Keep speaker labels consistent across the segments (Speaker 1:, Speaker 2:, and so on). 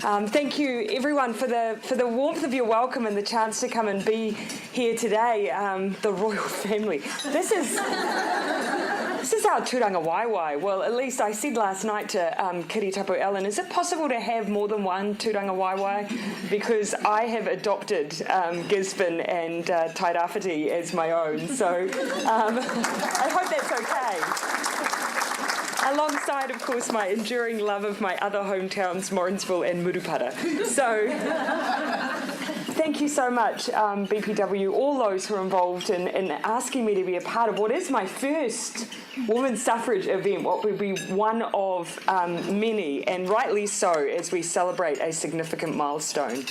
Speaker 1: Thank you, everyone, for the warmth of your welcome and the chance to come and be here today. The royal family. This is our tūranga waiwai. Well, at least I said last night to Kiri Tapu Ellen, is it possible to have more than one tūranga waiwai? Because I have adopted Gisborne and Tairāwhiti as my own, so I hope that's okay. Alongside, of course, my enduring love of my other hometowns, Morrinsville and Murupara. So, thank you so much, BPW, all those who are involved in asking me to be a part of what is my first women's suffrage event, what will be one of many, and rightly so, as we celebrate a significant milestone.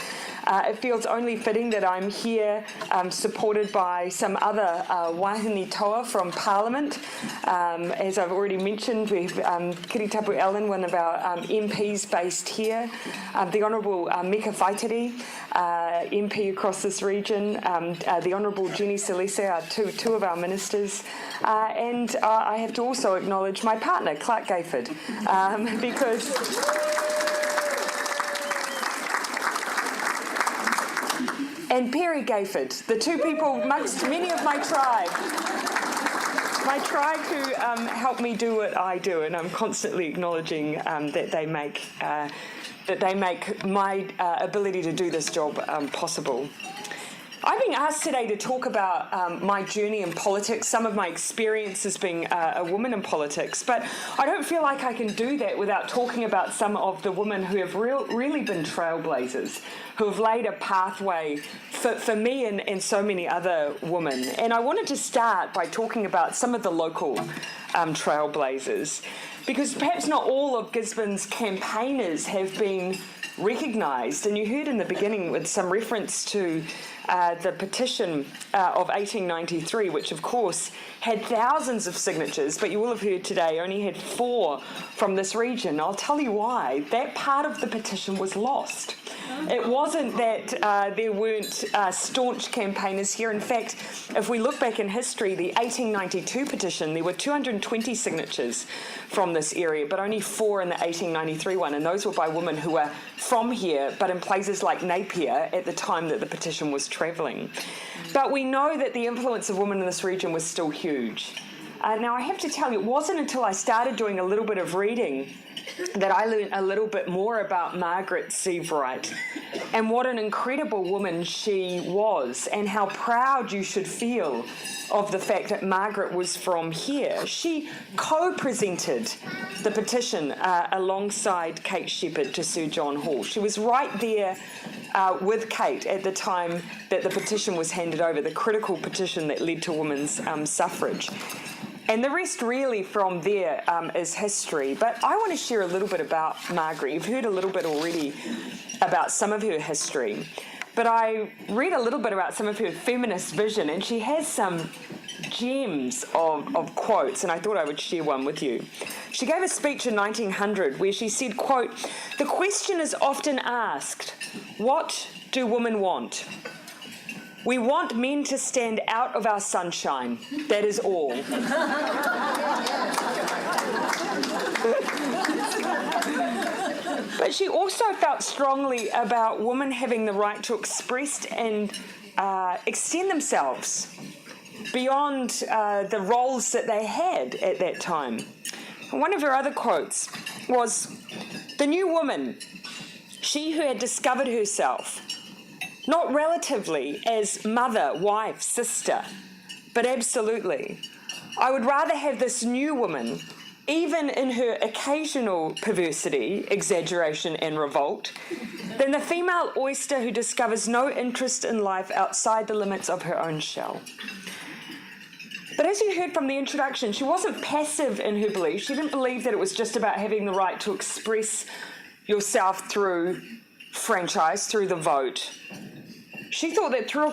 Speaker 1: It feels only fitting that I'm here supported by some other wahine toa from Parliament. As I've already mentioned, we have Kiri Tapu Ellen, one of our MPs based here, the Honourable Meka Whaitiri, MP across this region, the Honourable Jenny Salese are two of our ministers, and I have to also acknowledge my partner, Clark Gayford, because... And Perry Gayford, the two people amongst many of my tribe who help me do what I do, and I'm constantly acknowledging that they make my ability to do this job possible. I'm being asked today to talk about my journey in politics, some of my experience as being a woman in politics, but I don't feel like I can do that without talking about some of the women who have really been trailblazers, who have laid a pathway for me and so many other women. And I wanted to start by talking about some of the local trailblazers, because perhaps not all of Gisborne's campaigners have been recognised. And you heard in the beginning with some reference to the petition of 1893, which of course had thousands of signatures, but you will have heard today only had 4 from this region. I'll tell you why. That part of the petition was lost. It wasn't that there weren't staunch campaigners here. In fact, if we look back in history, the 1892 petition, there were 220 signatures from this area, but only 4 in the 1893 one, and those were by women who were from here, but in places like Napier at the time that the petition was travelling. But we know that the influence of women in this region was still huge. Now, I have to tell you, it wasn't until I started doing a little bit of reading that I learned a little bit more about Margaret Sievewright and what an incredible woman she was, and how proud you should feel of the fact that Margaret was from here. She co-presented the petition alongside Kate Shepherd to Sir John Hall. She was right there with Kate at the time that the petition was handed over, the critical petition that led to women's suffrage. And the rest really from there is history. But I want to share a little bit about Margaret. You've heard a little bit already about some of her history. But I read a little bit about some of her feminist vision, and she has some gems of quotes, and I thought I would share one with you. She gave a speech in 1900 where she said, quote, "The question is often asked, what do women want? We want men to stand out of our sunshine. That is all." But she also felt strongly about women having the right to express and extend themselves beyond the roles that they had at that time. And one of her other quotes was, "The new woman, she who had discovered herself, not relatively as mother, wife, sister, but absolutely. I would rather have this new woman, even in her occasional perversity, exaggeration, and revolt, than the female oyster who discovers no interest in life outside the limits of her own shell." But as you heard from the introduction, she wasn't passive in her belief. She didn't believe that it was just about having the right to express yourself through franchise, through the vote. She thought that true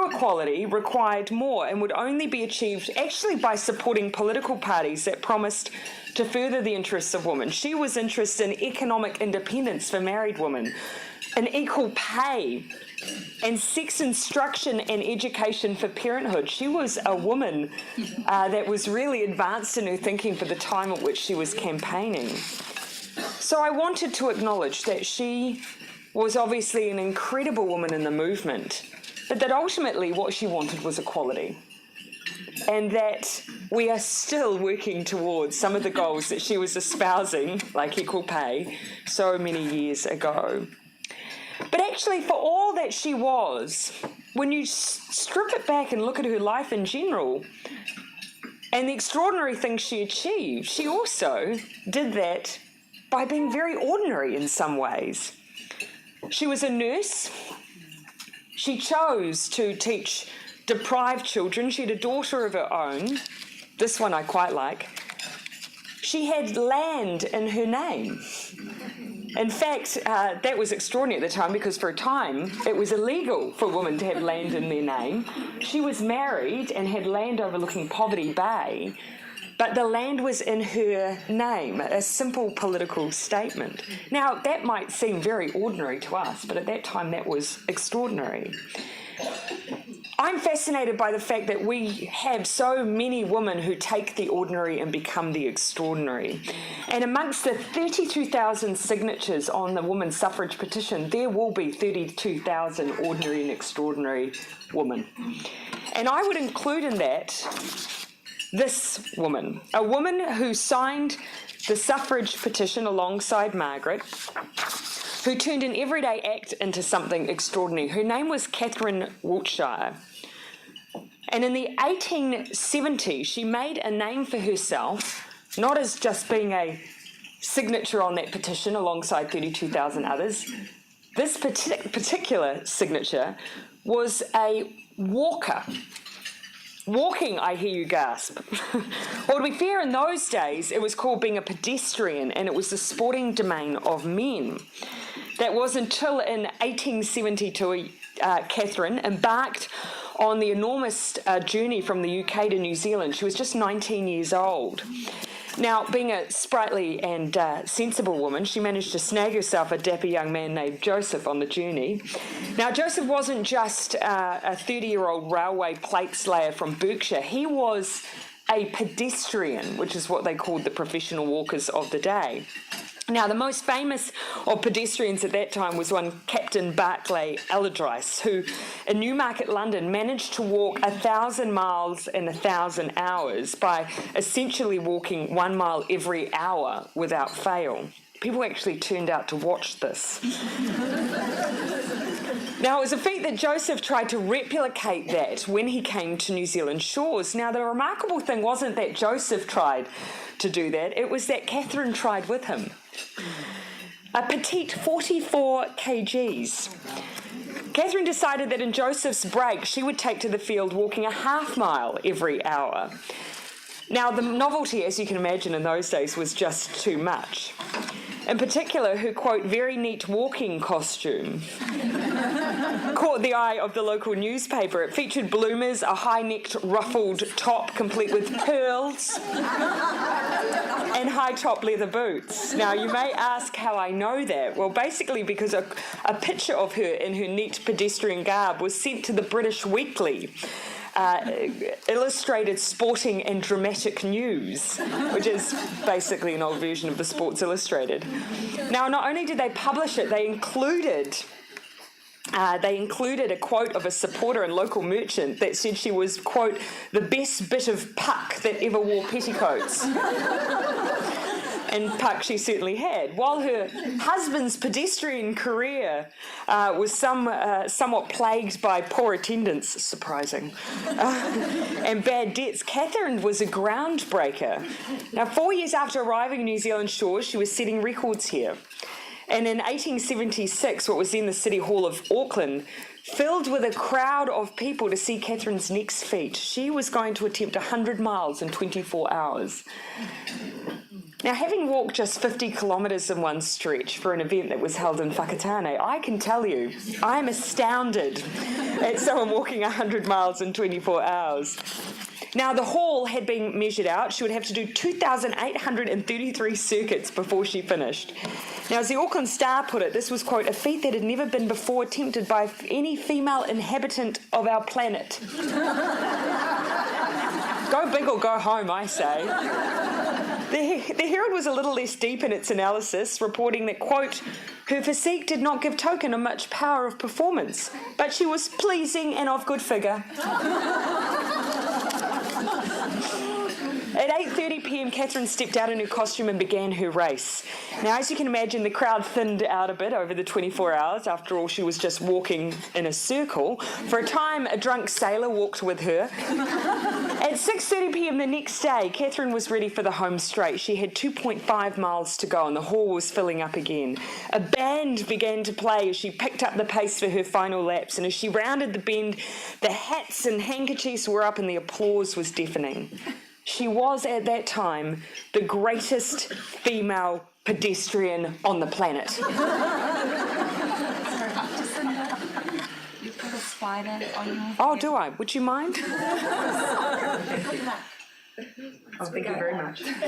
Speaker 1: equality required more and would only be achieved actually by supporting political parties that promised to further the interests of women. She was interested in economic independence for married women, an equal pay, and sex instruction and education for parenthood. She was a woman that was really advanced in her thinking for the time at which she was campaigning. So I wanted to acknowledge that she was obviously an incredible woman in the movement, but that ultimately what she wanted was equality. And that we are still working towards some of the goals that she was espousing, like equal pay, so many years ago. But actually, for all that she was, when you strip it back and look at her life in general, and the extraordinary things she achieved, she also did that by being very ordinary in some ways. She was a nurse. She chose to teach deprived children. She had a daughter of her own. This one I quite like. She had land in her name. In fact, that was extraordinary at the time because for a time it was illegal for women to have land in their name. She was married and had land overlooking Poverty Bay, but the land was in her name, a simple political statement. Now, that might seem very ordinary to us, but at that time that was extraordinary. I'm fascinated by the fact that we have so many women who take the ordinary and become the extraordinary. And amongst the 32,000 signatures on the women's suffrage petition, there will be 32,000 ordinary and extraordinary women. And I would include in that this woman, a woman who signed the suffrage petition alongside Margaret, who turned an everyday act into something extraordinary. Her name was Catherine Wiltshire. And in the 1870s, she made a name for herself, not as just being a signature on that petition alongside 32,000 others. This particular signature was a walker. Walking, I hear you gasp. Well, to be fair, in those days, it was called being a pedestrian, and it was the sporting domain of men. That was until in 1872, Catherine embarked on the enormous journey from the UK to New Zealand. She was just 19 years old. Now, being a sprightly and sensible woman, she managed to snag herself a dapper young man named Joseph on the journey. Now, Joseph wasn't just a 30-year-old railway plate slayer from Berkshire. He was a pedestrian, which is what they called the professional walkers of the day. Now, the most famous of pedestrians at that time was one Captain Barclay Allardyce, who in Newmarket, London, managed to walk 1,000 miles in 1,000 hours by essentially walking 1 mile every hour without fail. People actually turned out to watch this. Now, it was a feat that Joseph tried to replicate that when he came to New Zealand shores. Now, the remarkable thing wasn't that Joseph tried to do that, it was that Catherine tried with him. A petite 44 kgs. Catherine decided that in Joseph's break, she would take to the field walking a half mile every hour. Now, the novelty, as you can imagine, in those days was just too much. In particular, her, quote, very neat walking costume caught the eye of the local newspaper. It featured bloomers, a high-necked ruffled top complete with pearls, and high-top leather boots. Now, you may ask how I know that. Well, basically because a picture of her in her neat pedestrian garb was sent to the British Weekly, Illustrated Sporting and Dramatic News, which is basically an old version of the Sports Illustrated. Now, not only did they publish it, they included a quote of a supporter and local merchant that said she was, quote, the best bit of puck that ever wore petticoats. And puck she certainly had. While her husband's pedestrian career was somewhat plagued by poor attendance, surprising, and bad debts, Catherine was a groundbreaker. Now, 4 years after arriving in New Zealand shores, she was setting records here. And in 1876, what was then the City Hall of Auckland, filled with a crowd of people to see Catherine's next feat. She was going to attempt 100 miles in 24 hours. Now, having walked just 50 kilometres in one stretch for an event that was held in Whakatane, I can tell you, I am astounded at someone walking 100 miles in 24 hours. Now, the hall had been measured out. She would have to do 2,833 circuits before she finished. Now, as the Auckland Star put it, this was, quote, a feat that had never been before attempted by any female inhabitant of our planet. Go big or go home, I say. The Herald was a little less deep in its analysis, reporting that, quote, her physique did not give token of much power of performance, but she was pleasing and of good figure. At 8:30pm, Catherine stepped out in her costume and began her race. Now, as you can imagine, the crowd thinned out a bit over the 24 hours. After all, she was just walking in a circle. For a time, a drunk sailor walked with her. At 6:30pm the next day, Catherine was ready for the home straight. She had 2.5 miles to go and the hall was filling up again. A band began to play as she picked up the pace for her final laps, and as she rounded the bend, the hats and handkerchiefs were up and the applause was deafening. She was, at that time, the greatest female pedestrian on the planet.
Speaker 2: Sorry, Jacinda, you put a spider on your head.
Speaker 1: Oh, do I? Would you mind? Oh, thank you very much. You've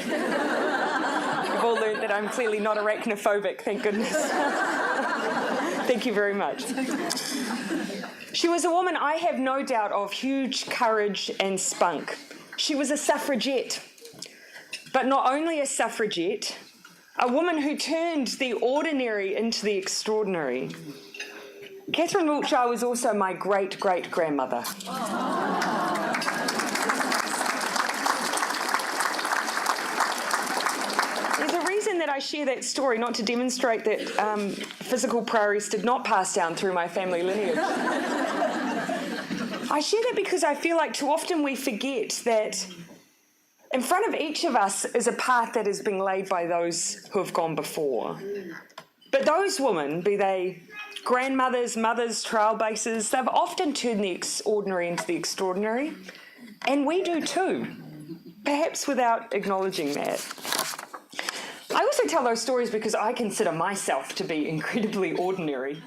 Speaker 1: all learned that I'm clearly not arachnophobic, thank goodness. Thank you very much. She was a woman, I have no doubt, of huge courage and spunk. She was a suffragette, but not only a suffragette, a woman who turned the ordinary into the extraordinary. Catherine Wiltshire was also my great-great-grandmother. There's a reason that I share that story, not to demonstrate that physical prowess did not pass down through my family lineage. I share that because I feel like too often we forget that in front of each of us is a path that is being laid by those who have gone before. But those women, be they grandmothers, mothers, trailblazers, they've often turned the ordinary into the extraordinary. And we do too, perhaps without acknowledging that. I also tell those stories because I consider myself to be incredibly ordinary.